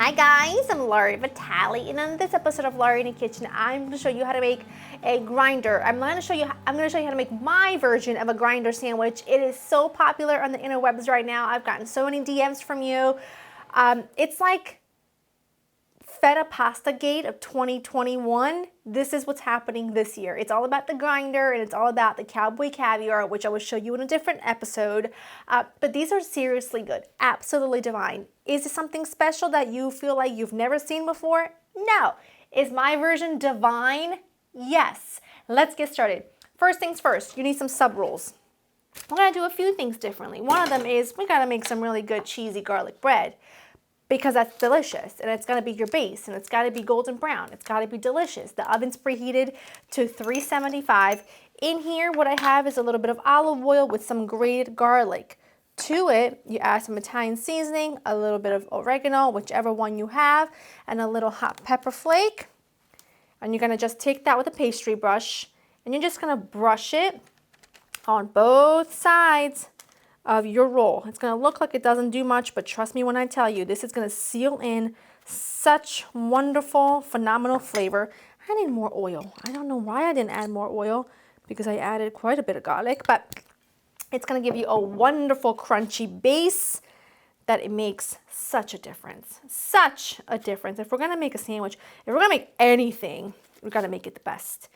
Hi guys, I'm Laurie Vitale, and on this episode of Laurie in the Kitchen, I'm going to show you how to make a grinder. I'm going to show you how to make my version of a grinder sandwich. It is so popular on the interwebs right now. I've gotten so many DMs from you. It's like Feta Pasta Gate of 2021. This is what's happening this year. It's all about the grinder and it's all about the cowboy caviar, which I will show you in a different episode. But these are seriously good, absolutely divine. Is it something special that you feel like you've never seen before? No. Is my version divine? Yes. Let's get started. First things first, you need some sub rules. We're gonna do a few things differently. One of them is we gotta make some really good cheesy garlic bread, because that's delicious, and it's gonna be your base, and it's gotta be golden brown. It's gotta be delicious. The oven's preheated to 375. In here, what I have is a little bit of olive oil with some grated garlic. To it, you add some Italian seasoning, a little bit of oregano, whichever one you have, and a little hot pepper flake. And you're gonna just take that with a pastry brush, and you're just gonna brush it on both sides of your roll. It's gonna look like it doesn't do much, but trust me when I tell you, this is gonna seal in such wonderful, phenomenal flavor. I need more oil. I don't know why I didn't add more oil, because I added quite a bit of garlic, but it's gonna give you a wonderful crunchy base that it makes such a difference. Such a difference. If we're gonna make a sandwich, if we're gonna make anything, we gotta make it the best.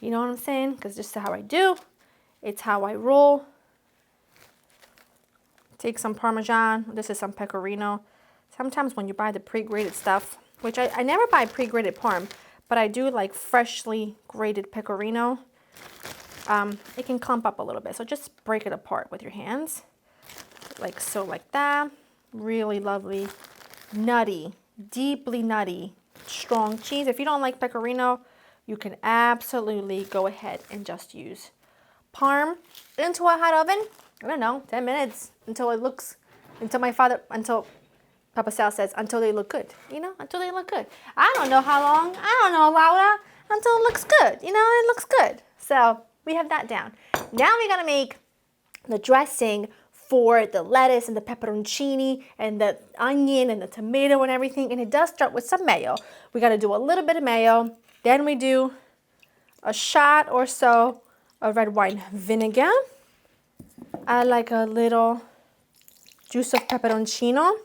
You know what I'm saying? Because this is how I do. It's how I roll. Take some Parmesan. This is some Pecorino. Sometimes when you buy the pre-grated stuff, which I never buy pre-grated Parm, but I do like freshly grated Pecorino. It can clump up a little bit, so just break it apart with your hands. Like so, like that. Really lovely, nutty, deeply nutty, strong cheese. If you don't like Pecorino, you can absolutely go ahead and just use Parm. Into a hot oven, I don't know, 10 minutes until it looks, until Papa Sal says, until they look good, you know, until they look good. I don't know how long, I don't know, Laura, until it looks good, you know, it looks good. So we have that down. Now we gotta make the dressing for the lettuce and the pepperoncini and the onion and the tomato and everything, and it does start with some mayo. We gotta do a little bit of mayo, then we do a shot or so of red wine vinegar. I like a little juice of pepperoncino,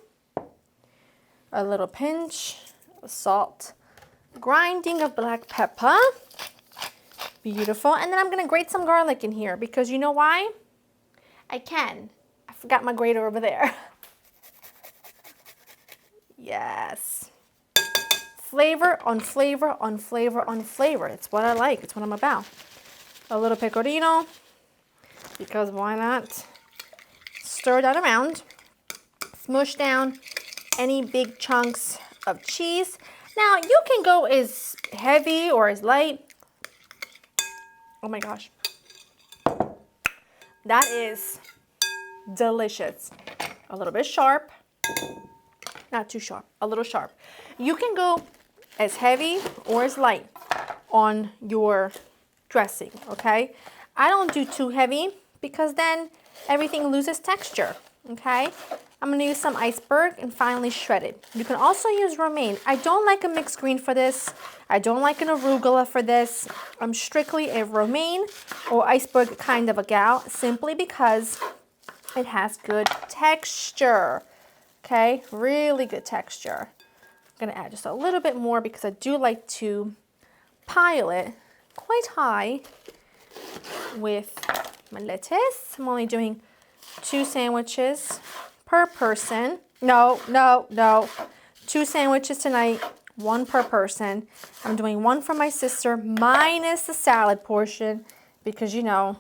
a little pinch of salt, grinding of black pepper. Beautiful. And then I'm gonna grate some garlic in here because you know why? I can. I forgot my grater over there. Yes. Flavor on flavor on flavor on flavor. It's what I like. It's what I'm about. A little pecorino, because why not? Stir that around. Smush down any big chunks of cheese. Now you can go as heavy or as light. Oh my gosh. That is delicious. A little bit sharp. Not too sharp, a little sharp. You can go as heavy or as light on your dressing, okay? I don't do too heavy because then everything loses texture, okay? I'm gonna use some iceberg and finely shredded. You can also use romaine. I don't like a mixed green for this. I don't like an arugula for this. I'm strictly a romaine or iceberg kind of a gal, simply because it has good texture, okay? Really good texture. I'm gonna add just a little bit more because I do like to pile it quite high with my lettuce. I'm only doing 2 sandwiches per person. No. 2 sandwiches tonight, 1 per person. I'm doing 1 for my sister minus the salad portion because, you know,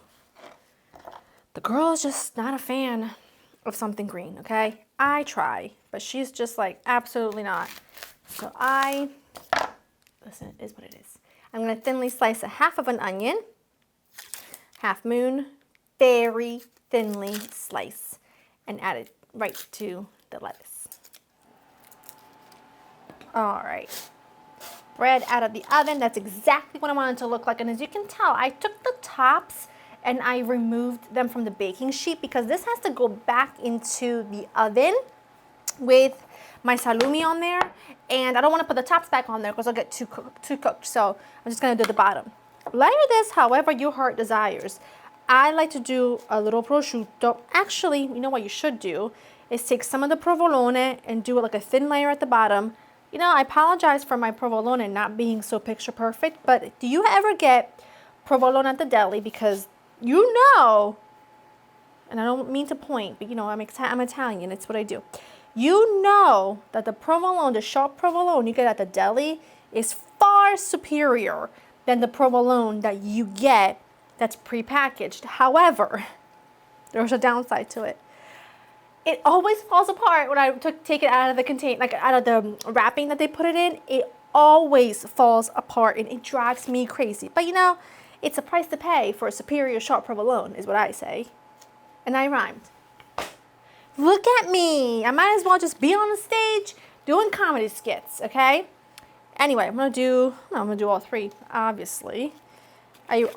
the girl is just not a fan of something green, okay? I try, but she's just like, absolutely not. So listen, it is what it is. I'm gonna thinly slice a half of an onion, half moon, very thinly slice, and add it right to the lettuce. All right, bread out of the oven. That's exactly what I wanted to look like. And as you can tell, I took the tops and I removed them from the baking sheet because this has to go back into the oven with my salumi on there, and I don't want to put the tops back on there because I'll get too cooked. So I'm just going to do the bottom. Layer this however your heart desires. I like to do a little prosciutto. Actually, you know what you should do is take some of the provolone and do it like a thin layer at the bottom. You know, I apologize for my provolone not being so picture perfect, but do you ever get provolone at the deli? Because you know, and I don't mean to point, but you know, I'm Italian, it's what I do. You know that the provolone, the sharp provolone you get at the deli is far superior than the provolone that you get that's prepackaged. However, there's a downside to it. It always falls apart when I take it out of the container, like out of the wrapping that they put it in. It always falls apart and it drives me crazy. But you know, it's a price to pay for a superior sharp provolone, is what I say. And I rhymed. Look at me. I might as well just be on the stage doing comedy skits, okay? Anyway, I'm gonna do all three, obviously. I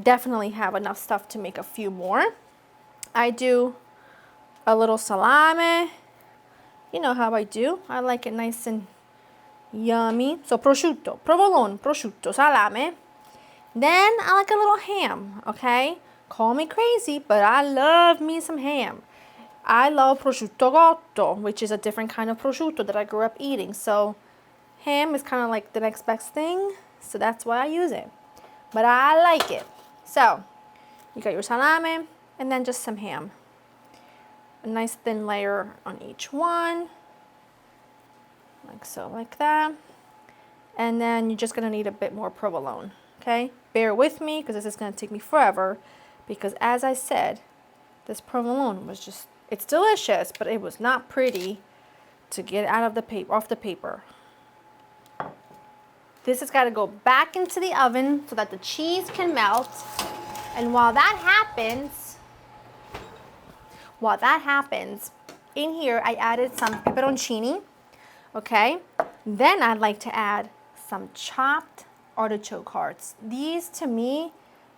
definitely have enough stuff to make a few more. I do a little salame. You know how I do. I like it nice and yummy. So prosciutto, provolone, prosciutto, salame. Then I like a little ham, okay? Call me crazy, but I love me some ham. I love prosciutto cotto, which is a different kind of prosciutto that I grew up eating. So ham is kind of like the next best thing, so that's why I use it. But I like it. So you got your salame and then just some ham. A nice thin layer on each one, like so, like that. And then you're just gonna need a bit more provolone, okay? Bear with me because this is gonna take me forever because as I said, this provolone was just, it's delicious, but it was not pretty to get out of the paper, off the paper. This has got to go back into the oven so that the cheese can melt. And while that happens, in here I added some pepperoncini, okay? Then I'd like to add some chopped artichoke hearts. These to me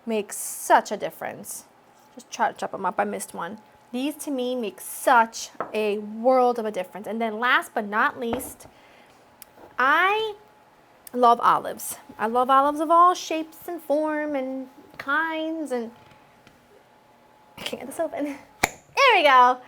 make such a difference. Just try to chop them up, I missed one. These to me make such a world of a difference. And then last but not least, I love olives. I love olives of all shapes and form and kinds, and I can't get this open. There we go.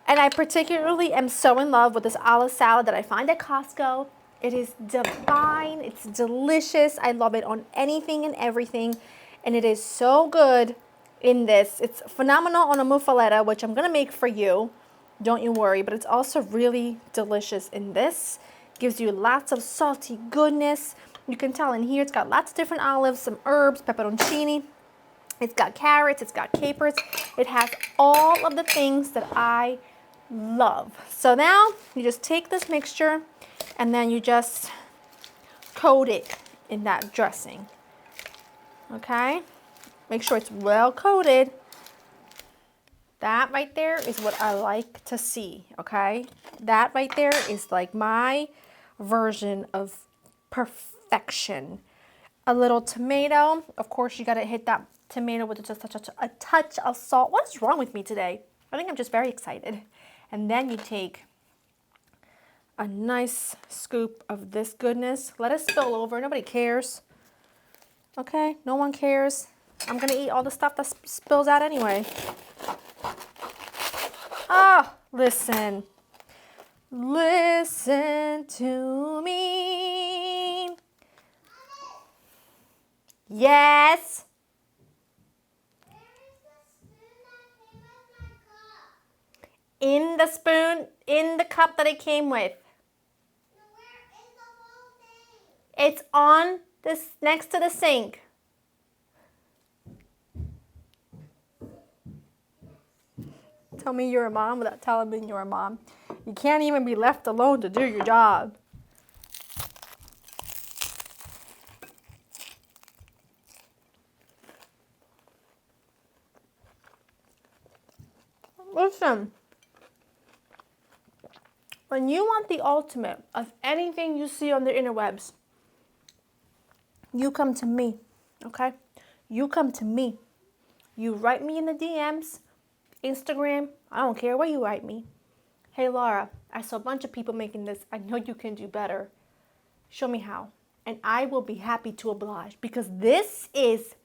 And I particularly am so in love with this olive salad that I find at Costco. It is divine. It's delicious. I love it on anything and everything. And it is so good in this. It's phenomenal on a muffaletta, which I'm going to make for you. Don't you worry. But it's also really delicious in this. Gives you lots of salty goodness. You can tell in here it's got lots of different olives, some herbs, pepperoncini. It's got carrots, it's got capers. It has all of the things that I love. So now you just take this mixture and then you just coat it in that dressing. Okay? Make sure it's well coated. That right there is what I like to see, okay? That right there is like my version of perfection. A little tomato. Of course, you gotta hit that tomato with just a touch of salt. What is wrong with me today? I think I'm just very excited. And then you take a nice scoop of this goodness. Let it spill over. Nobody cares. Okay? No one cares. I'm gonna eat all the stuff that spills out anyway. Oh, listen. Listen to me. Yes. In the spoon, in the cup that it came with. It's on this next to the sink. Tell me you're a mom without telling me you're a mom. You can't even be left alone to do your job. Listen, when you want the ultimate of anything you see on the interwebs, you come to me, okay? You come to me. You write me in the DMs, Instagram, I don't care where you write me. Hey Laura, I saw a bunch of people making this. I know you can do better. Show me how. And I will be happy to oblige because this is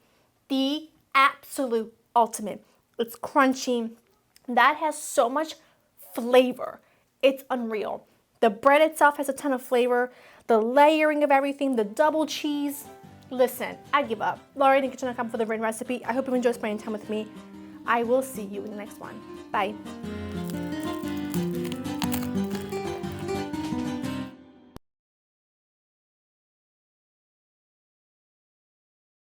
the absolute ultimate. It's crunchy. That has so much flavor. It's unreal. The bread itself has a ton of flavor. The layering of everything, the double cheese. Listen, I give up. LaurieInTheKitchen.com for the written recipe. I hope you enjoy spending time with me. I will see you in the next one. Bye.